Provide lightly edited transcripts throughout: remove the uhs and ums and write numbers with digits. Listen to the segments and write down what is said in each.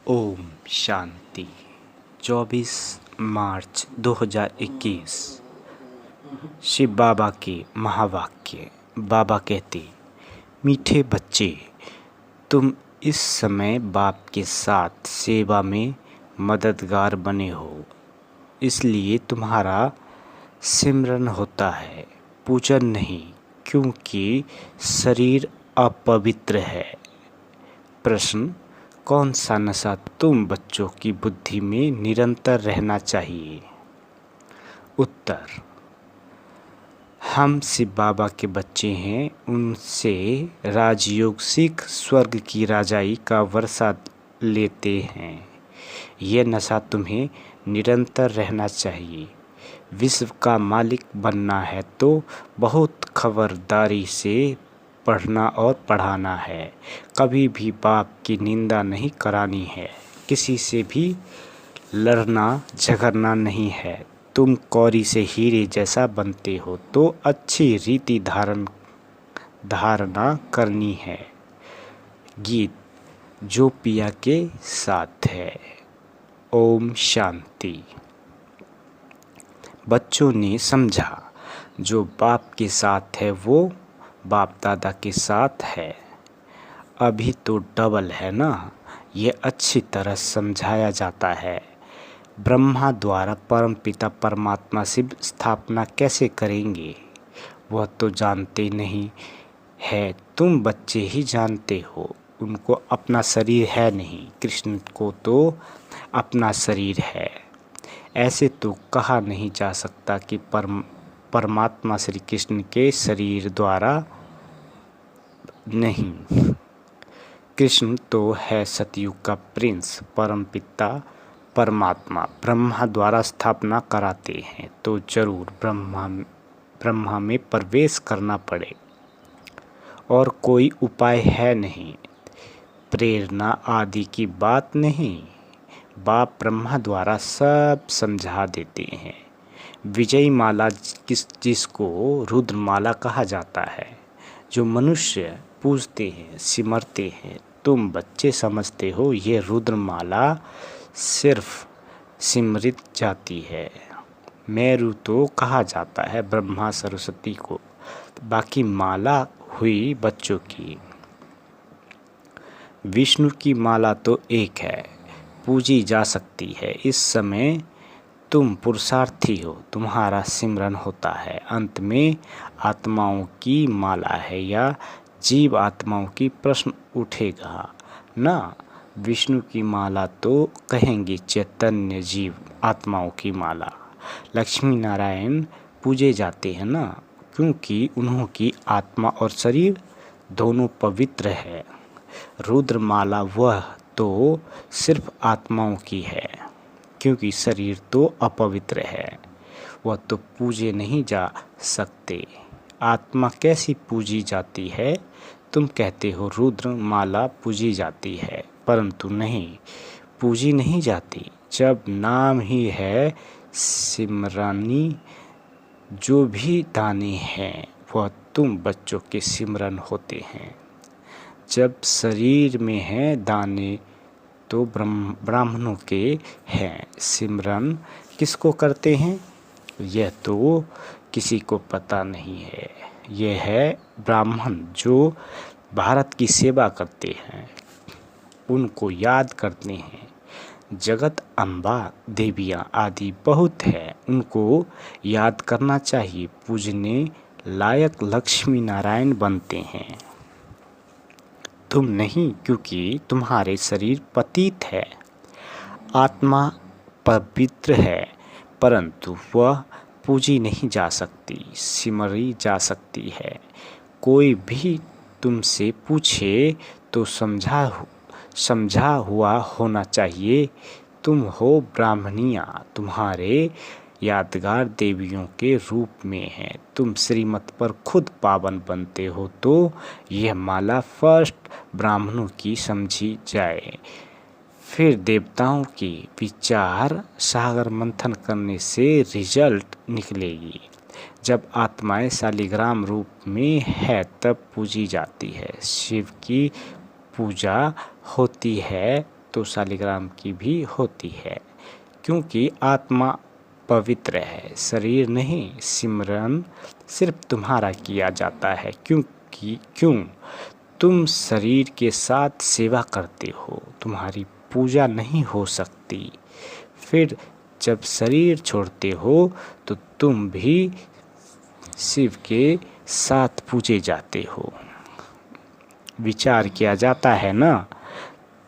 ओम शांति। 24 मार्च 2021। शिव बाबा के महावाक्य। बाबा कहते, मीठे बच्चे, तुम इस समय बाप के साथ सेवा में मददगार बने हो, इसलिए तुम्हारा सिमरन होता है, पूजन नहीं, क्योंकि शरीर अपवित्र है। प्रश्न, कौन सा नशा तुम बच्चों की बुद्धि में निरंतर रहना चाहिए? उत्तर, हम शिव बाबा के बच्चे हैं, उनसे राजयोग सीख स्वर्ग की राजाई का वर्षा लेते हैं। यह नशा तुम्हें निरंतर रहना चाहिए। विश्व का मालिक बनना है तो बहुत खबरदारी से पढ़ना और पढ़ाना है। कभी भी बाप की निंदा नहीं करानी है, किसी से भी लड़ना झगड़ना नहीं है। तुम कौड़ी से हीरे जैसा बनते हो तो अच्छी रीति धारणा करनी है। गीत जो पिया के साथ है। ओम शांति। बच्चों ने समझा, जो बाप के साथ है वो बाप दादा के साथ है। अभी तो डबल है ना, ये अच्छी तरह समझाया जाता है। ब्रह्मा द्वारा परमपिता परमात्मा शिव स्थापना कैसे करेंगे, वह तो जानते नहीं है। तुम बच्चे ही जानते हो, उनको अपना शरीर है नहीं। कृष्ण को तो अपना शरीर है। ऐसे तो कहा नहीं जा सकता कि परमात्मा श्री कृष्ण के शरीर द्वारा नहीं। कृष्ण तो है सतयुग का प्रिंस, परमपिता परमात्मा। ब्रह्मा द्वारा स्थापना कराते हैं तो जरूर ब्रह्मा में प्रवेश करना पड़े, और कोई उपाय है नहीं। प्रेरणा आदि की बात नहीं, बाप ब्रह्मा द्वारा सब समझा देते हैं। विजयी माला जिसको रुद्रमाला कहा जाता है, जो मनुष्य पूजते हैं सिमरते हैं, तुम बच्चे समझते हो ये रुद्रमाला सिर्फ सिमरित जाती है। मेरु तो कहा जाता है ब्रह्मा सरस्वती को, बाकी माला हुई बच्चों की। विष्णु की माला तो एक है, पूजी जा सकती है। इस समय तुम पुरुषार्थी हो, तुम्हारा सिमरन होता है। अंत में आत्माओं की माला है या जीव आत्माओं की प्रश्न उठेगा ना। विष्णु की माला तो कहेंगे चैतन्य जीव आत्माओं की माला। लक्ष्मी नारायण पूजे जाते हैं ना, क्योंकि उन्हों की आत्मा और शरीर दोनों पवित्र है। रुद्रमाला वह तो सिर्फ आत्माओं की है, क्योंकि शरीर तो अपवित्र है, वह तो पूजे नहीं जा सकते। आत्मा कैसी पूजी जाती है? तुम कहते हो रुद्र माला पूजी जाती है, परंतु नहीं, पूजी नहीं जाती। जब नाम ही है सिमरनी, जो भी दाने हैं वह तुम बच्चों के सिमरन होते हैं। जब शरीर में है दाने तो ब्राह्मणों के हैं। सिमरन किसको करते हैं यह तो किसी को पता नहीं है। यह है ब्राह्मण जो भारत की सेवा करते हैं, उनको याद करते हैं। जगत अम्बा देवियाँ आदि बहुत है, उनको याद करना चाहिए। पूजने लायक लक्ष्मी नारायण बनते हैं, तुम नहीं, क्योंकि तुम्हारे शरीर पतित है। आत्मा पवित्र है, परंतु वह पूजी नहीं जा सकती, सिमरी जा सकती है। कोई भी तुमसे पूछे तो समझा हुआ होना चाहिए। तुम हो ब्राह्मणियाँ, तुम्हारे यादगार देवियों के रूप में हैं। तुम श्रीमत पर खुद पावन बनते हो तो यह माला फर्स्ट ब्राह्मणों की समझी जाए, फिर देवताओं की। विचार सागर मंथन करने से रिजल्ट निकलेगी। जब आत्माएं शालिग्राम रूप में है तब पूजी जाती है। शिव की पूजा होती है तो शालिग्राम की भी होती है, क्योंकि आत्मा पवित्र है, शरीर नहीं। सिमरन सिर्फ तुम्हारा किया जाता है क्यों तुम शरीर के साथ सेवा करते हो, तुम्हारी पूजा नहीं हो सकती। फिर जब शरीर छोड़ते हो तो तुम भी शिव के साथ पूजे जाते हो। विचार किया जाता है ना,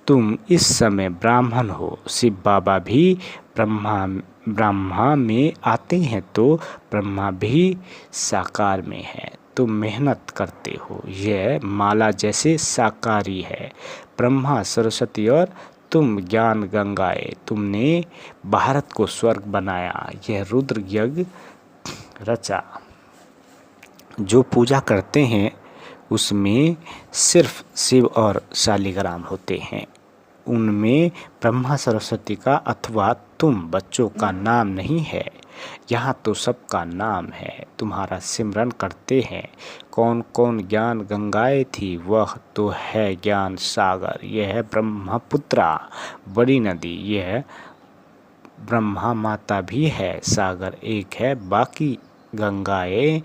तुम इस समय ब्राह्मण हो, शिव बाबा भी ब्रह्मा में आते हैं तो ब्रह्मा भी साकार में है। तुम मेहनत करते हो, यह माला जैसे साकारी है। ब्रह्मा सरस्वती और तुम ज्ञान गंगाएं, तुमने भारत को स्वर्ग बनाया, यह रुद्र यज्ञ रचा। जो पूजा करते हैं उसमें सिर्फ शिव और शालिग्राम होते हैं, उनमें ब्रह्मा सरस्वती का अथवा तुम बच्चों का नाम नहीं है। यहाँ तो सबका नाम है, तुम्हारा सिमरन करते हैं। कौन कौन ज्ञान गंगाएं थी, वह तो है ज्ञान सागर। यह है ब्रह्मपुत्रा बड़ी नदी, यह ब्रह्मा माता भी है। सागर एक है, बाकी गंगाएं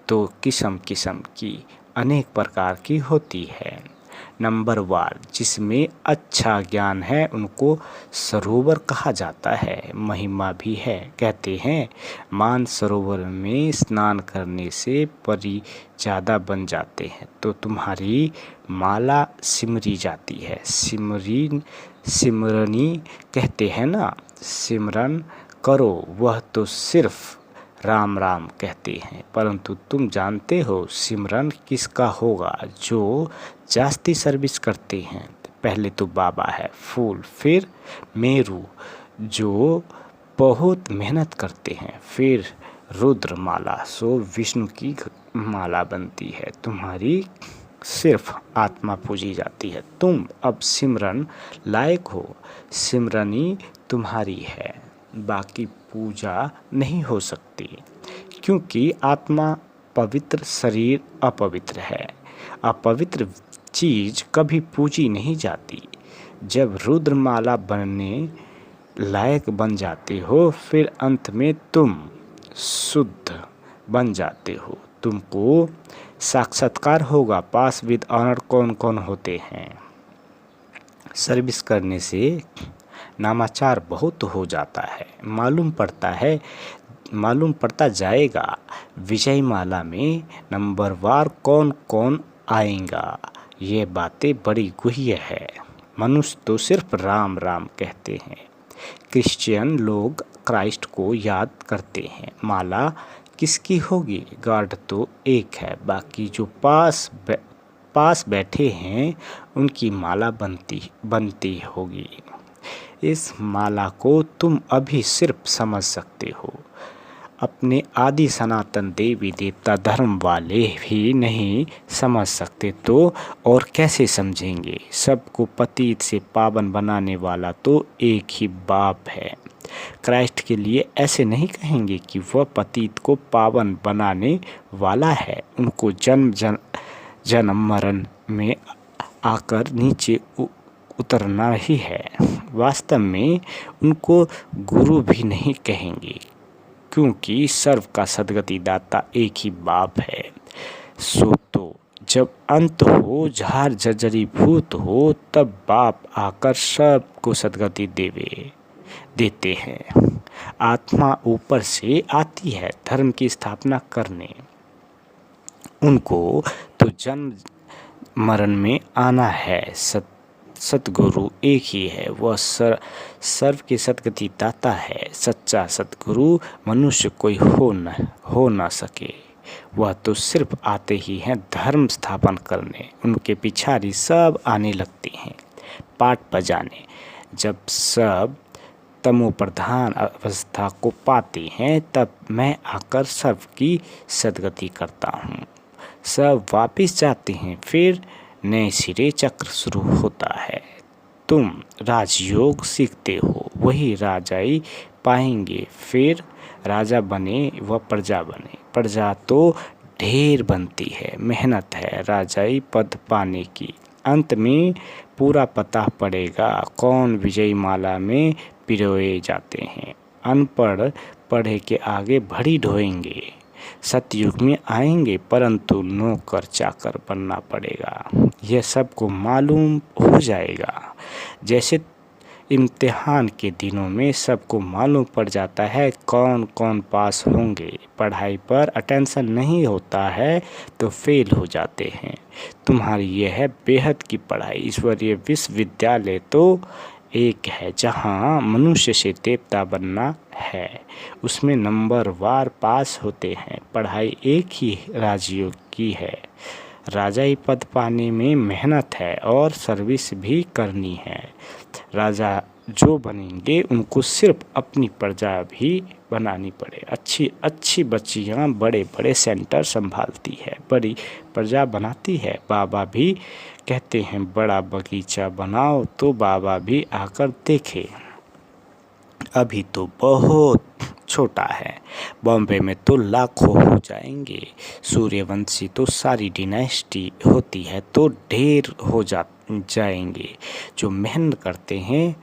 तो किस्म किस्म की अनेक प्रकार की होती है। नंबरवार जिसमें अच्छा ज्ञान है उनको सरोवर कहा जाता है, महिमा भी है। कहते हैं मान सरोवर में स्नान करने से परी ज़्यादा बन जाते हैं, तो तुम्हारी माला सिमरी जाती है। सिमरनी कहते हैं ना, सिमरन करो, वह तो सिर्फ राम राम कहते हैं। परंतु तुम जानते हो सिमरन किसका होगा? जो जास्ती सर्विस करते हैं। पहले तो बाबा है फूल, फिर मेरू जो बहुत मेहनत करते हैं, फिर रुद्र माला, सो विष्णु की माला बनती है। तुम्हारी सिर्फ आत्मा पूजी जाती है। तुम अब सिमरन लायक हो, सिमरनी तुम्हारी है, बाकी पूजा नहीं हो सकती, क्योंकि आत्मा पवित्र, शरीर अपवित्र है। अपवित्र चीज कभी पूजी नहीं जाती। जब रुद्रमाला बनने लायक बन जाते हो, फिर अंत में तुम शुद्ध बन जाते हो। तुमको साक्षात्कार होगा। पास विद ऑनर कौन कौन होते हैं? सर्विस करने से नामाचार बहुत हो जाता है, मालूम पड़ता जाएगा। विजय माला में नंबरवार कौन कौन आएगा, ये बातें बड़ी गुह्य है। मनुष्य तो सिर्फ राम राम कहते हैं। क्रिश्चियन लोग क्राइस्ट को याद करते हैं। माला किसकी होगी? गॉड तो एक है, बाकी जो पास बैठे हैं उनकी माला बनती होगी। इस माला को तुम अभी सिर्फ समझ सकते हो। अपने आदि सनातन देवी देवता धर्म वाले भी नहीं समझ सकते, तो और कैसे समझेंगे? सबको पतित से पावन बनाने वाला तो एक ही बाप है। क्राइस्ट के लिए ऐसे नहीं कहेंगे कि वह पतित को पावन बनाने वाला है। उनको जन्म मरण में आकर नीचे उतरना ही है। वास्तव में उनको गुरु भी नहीं कहेंगे, क्योंकि सर्व का सद्गति दाता एक ही बाप है। सो तो जब अंत हो, झार जर्जरीभूत हो, तब बाप आकर सबको सद्गति देते हैं। आत्मा ऊपर से आती है धर्म की स्थापना करने। उनको तो जन्म मरण में आना है। सतगुरु एक ही है, वह सर्व के सद्गति दाता है। सच्चा सतगुरु मनुष्य कोई हो न सके। वह तो सिर्फ आते ही हैं धर्म स्थापन करने। उनके पिछाड़ी सब आने लगते हैं पाठ बजाने। जब सब तमो प्रधान अवस्था को पाते हैं, तब मैं आकर सबकी सद्गति करता हूँ। सब वापिस जाते हैं, फिर नए सिरे चक्र शुरू होता है। तुम राजयोग सीखते हो, वही राजाई पाएंगे। फिर राजा बने व प्रजा बने। प्रजा तो ढेर बनती है, मेहनत है राजाई पद पाने की। अंत में पूरा पता पड़ेगा कौन विजयी माला में पिरोए जाते हैं। अनपढ़ पढ़े के आगे भरी ढोएंगे। सतयुग में आएंगे परंतु नौकर चाकर बनना पड़ेगा। यह सबको मालूम हो जाएगा। जैसे इम्तिहान के दिनों में सबको मालूम पड़ जाता है कौन कौन पास होंगे। पढ़ाई पर अटेंशन नहीं होता है तो फेल हो जाते हैं। तुम्हारी यह है बेहद की पढ़ाई। ईश्वरीय विश्वविद्यालय तो एक है जहाँ मनुष्य से देवता बनना है। उसमें नंबर वार पास होते हैं। पढ़ाई एक ही राजयोग की है। राजाई पद पाने में मेहनत है और सर्विस भी करनी है। राजा जो बनेंगे उनको सिर्फ अपनी प्रजा भी बनानी पड़े। अच्छी अच्छी बच्चियाँ बड़े बड़े सेंटर संभालती है, बड़ी प्रजा बनाती है। बाबा भी कहते हैं बड़ा बगीचा बनाओ तो बाबा भी आकर देखे। अभी तो बहुत छोटा है। बॉम्बे में तो लाखों हो जाएंगे। सूर्यवंशी तो सारी डिनेस्टी होती है तो ढेर हो जाएंगे। जो मेहनत करते हैं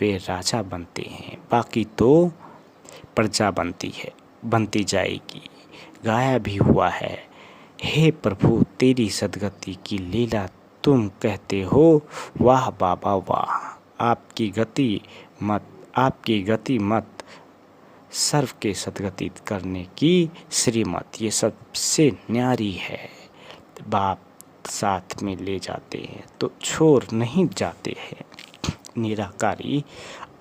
वे राजा बनते हैं, बाकी तो प्रजा बनती जाएगी। गाया भी हुआ है, हे प्रभु तेरी सदगति की लीला। तुम कहते हो वाह बाबा वाह। आपकी गति मत सर्व के सदगति करने की श्रीमत ये सबसे न्यारी है। बाप साथ में ले जाते हैं तो छोड़ नहीं जाते हैं। निराकारी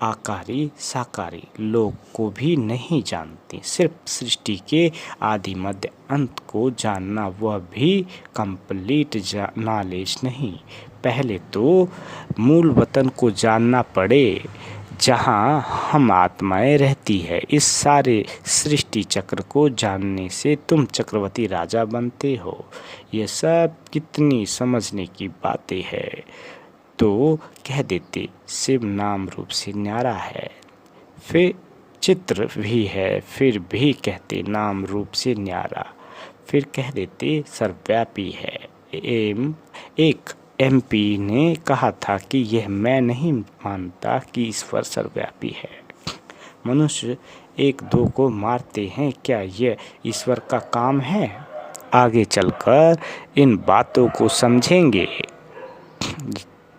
आकारी साकारी लोग को भी नहीं जानते। सिर्फ सृष्टि के आदि मध्य अंत को जानना, वह भी कंप्लीट नॉलेज नहीं। पहले तो मूल वतन को जानना पड़े जहाँ हम आत्माएं रहती है। इस सारे सृष्टि चक्र को जानने से तुम चक्रवर्ती राजा बनते हो। ये सब कितनी समझने की बातें हैं। तो कह देते शिव नाम रूप से न्यारा है, फिर चित्र भी है, फिर भी कहते नाम रूप से न्यारा। फिर कह देते सर्वव्यापी है। एक MP ने कहा था कि यह मैं नहीं मानता कि ईश्वर सर्वव्यापी है। मनुष्य एक दो को मारते हैं, क्या यह ईश्वर का काम है? आगे चलकर इन बातों को समझेंगे।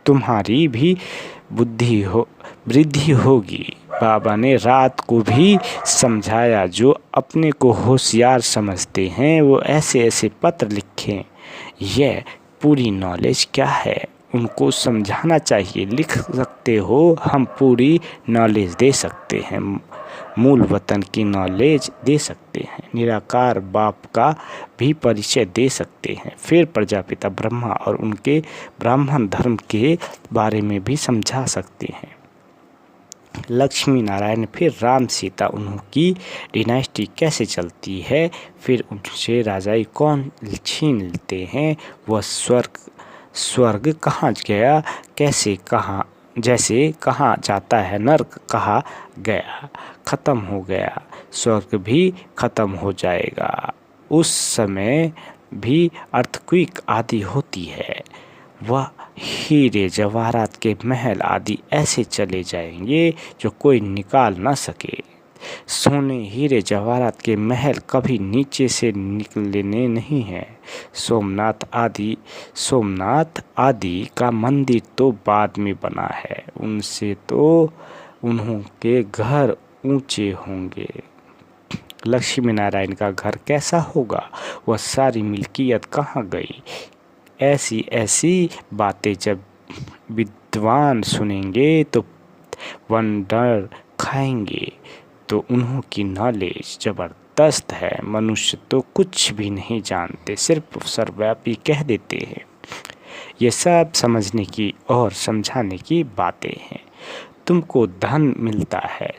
तुम्हारी भी वृद्धि होगी। बाबा ने रात को भी समझाया, जो अपने को होशियार समझते हैं वो ऐसे ऐसे पत्र लिखें। यह पूरी नॉलेज क्या है उनको समझाना चाहिए। लिख सकते हो, हम पूरी नॉलेज दे सकते हैं, मूल वतन की नॉलेज दे सकते हैं, निराकार बाप का भी परिचय दे सकते हैं। फिर प्रजापिता ब्रह्मा और उनके ब्राह्मण धर्म के बारे में भी समझा सकते हैं। लक्ष्मी नारायण, फिर राम सीता, उनकी डिनास्टी कैसे चलती है, फिर उनसे राजाई कौन छीन लेते हैं, वह स्वर्ग कहाँ गया, कैसे कहाँ, जैसे कहाँ जाता है नर्क कहाँ गया, ख़त्म हो गया। स्वर्ग भी ख़त्म हो जाएगा। उस समय भी अर्थक्वेक आदि होती है। वह हीरे जवाहरात के महल आदि ऐसे चले जाएंगे जो कोई निकाल ना सके। सोने हीरे जवाहरात के महल कभी नीचे से निकलने नहीं हैं। सोमनाथ आदि का मंदिर तो बाद में बना है, उनसे तो उन्हों के घर ऊंचे होंगे। लक्ष्मी नारायण का घर कैसा होगा, वह सारी मिल्कियत कहाँ गई। ऐसी ऐसी बातें जब विद्वान सुनेंगे तो वंडर खाएंगे। तो उन्हों की नॉलेज ज़बरदस्त है। मनुष्य तो कुछ भी नहीं जानते, सिर्फ सर्वव्यापी कह देते हैं। ये सब समझने की और समझाने की बातें हैं। तुमको धन मिलता है,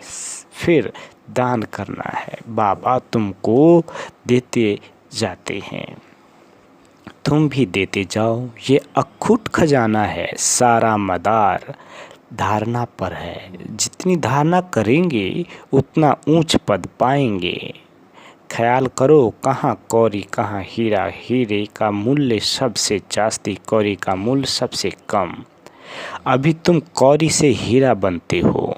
फिर दान करना है। बाबा तुमको देते जाते हैं, तुम भी देते जाओ। ये अखूट खजाना है, सारा मदार धारणा पर है। जितनी धारणा करेंगे उतना ऊंच पद पाएंगे। ख्याल करो, कहाँ कौड़ी कहाँ हीरा, हीरे का मूल्य सबसे जास्ती, कौड़ी का मूल्य सबसे कम। अभी तुम कौड़ी से हीरा बनते हो,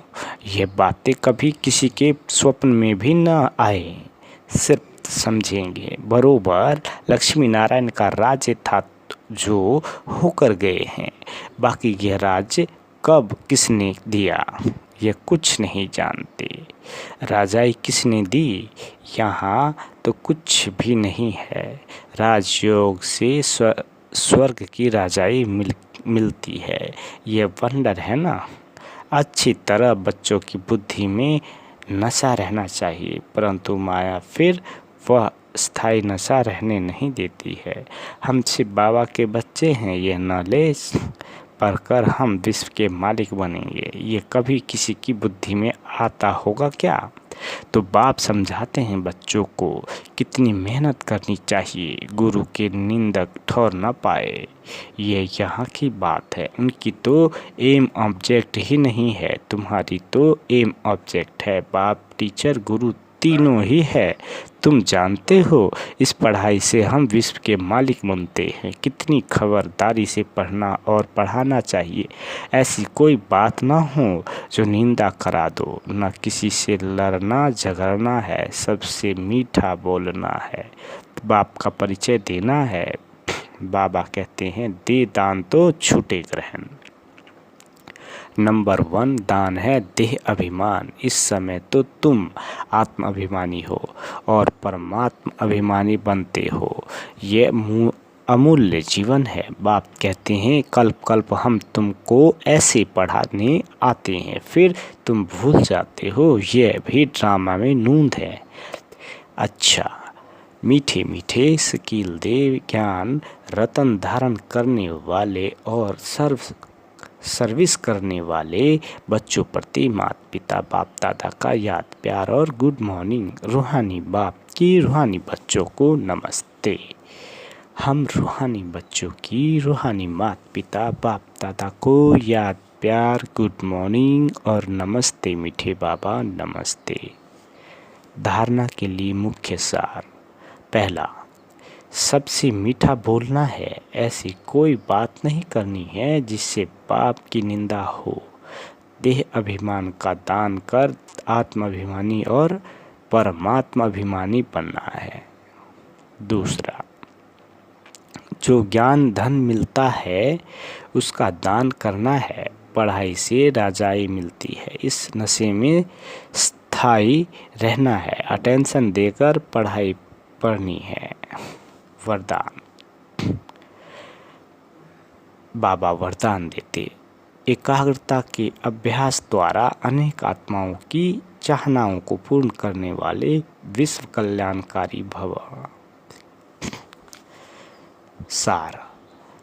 ये बातें कभी किसी के स्वप्न में भी न आए, सिर्फ समझेंगे। बरोबर लक्ष्मी नारायण का राज्य था जो होकर गए हैं, बाकी यह राज्य कब किसने दिया ये कुछ नहीं जानते। राजाई किसने दी यहाँ तो कुछ भी नहीं है। राजयोग से स्वर्ग की राजाई मिलती है, ये वंडर है ना। अच्छी तरह बच्चों की बुद्धि में नशा रहना चाहिए, परंतु माया फिर वह स्थायी नशा रहने नहीं देती है। हम शिव बाबा के बच्चे हैं, ये नॉलेज पढ़कर हम विश्व के मालिक बनेंगे, ये कभी किसी की बुद्धि में आता होगा क्या। तो बाप समझाते हैं बच्चों को कितनी मेहनत करनी चाहिए, गुरु के निंदक ठहर न पाए, ये यहाँ की बात है। उनकी तो एम ऑब्जेक्ट ही नहीं है, तुम्हारी तो एम ऑब्जेक्ट है। बाप टीचर गुरु तीनों ही है। तुम जानते हो इस पढ़ाई से हम विश्व के मालिक बनते हैं। कितनी खबरदारी से पढ़ना और पढ़ाना चाहिए, ऐसी कोई बात ना हो जो निंदा करा दो। न किसी से लड़ना झगड़ना है, सबसे मीठा बोलना है, बाप का परिचय देना है। बाबा कहते हैं दे दान तो छूटे ग्रहण। नंबर 1 दान है देह अभिमान। इस समय तो तुम आत्म अभिमानी हो और परमात्मा अभिमानी बनते हो, ये अमूल्य जीवन है। बाप कहते हैं कल्प कल्प हम तुमको ऐसे पढ़ाने आते हैं, फिर तुम भूल जाते हो, ये भी ड्रामा में नूंद है। अच्छा, मीठे मीठे शकील देव ज्ञान रतन धारण करने वाले और सर्विस करने वाले बच्चों प्रति माता पिता बाप दादा का याद प्यार और गुड मॉर्निंग। रूहानी बाप की रूहानी बच्चों को नमस्ते। हम रूहानी बच्चों की रूहानी माता पिता बाप दादा को याद प्यार गुड मॉर्निंग और नमस्ते मीठे बाबा नमस्ते। धारणा के लिए मुख्य सार। पहला, सबसे मीठा बोलना है, ऐसी कोई बात नहीं करनी है जिससे पाप की निंदा हो। देह अभिमान का दान कर आत्माभिमानी और परमात्मा अभिमानी बनना है। दूसरा, जो ज्ञान धन मिलता है उसका दान करना है। पढ़ाई से राजाई मिलती है, इस नशे में स्थायी रहना है। अटेंशन देकर पढ़ाई पढ़नी है। वरदान। बाबा वरदान देते, एकाग्रता के अभ्यास द्वारा अनेक आत्माओं की चाहनाओं को पूर्ण करने वाले विश्व कल्याणकारी भव। सार।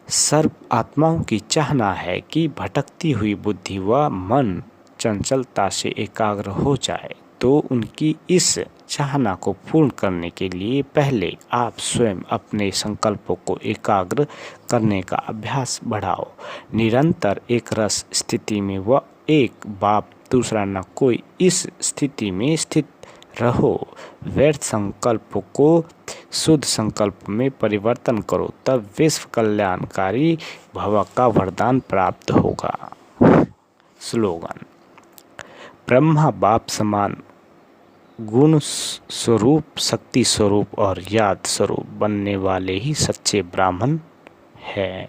सर्व आत्माओं की चाहना है कि भटकती हुई बुद्धि व मन चंचलता से एकाग्र हो जाए, तो उनकी इस चाहना को पूर्ण करने के लिए पहले आप स्वयं अपने संकल्पों को एकाग्र करने का अभ्यास बढ़ाओ। निरंतर एक रस स्थिति में व एक बाप दूसरा न कोई, इस स्थिति में स्थित रहो। व्यर्थ संकल्प को शुद्ध संकल्प में परिवर्तन करो, तब विश्व कल्याणकारी भव का वरदान प्राप्त होगा। स्लोगन। ब्रह्मा बाप समान गुण स्वरूप, शक्ति स्वरूप और याद स्वरूप बनने वाले ही सच्चे ब्राह्मण हैं।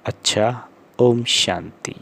अच्छा, ओम शांति।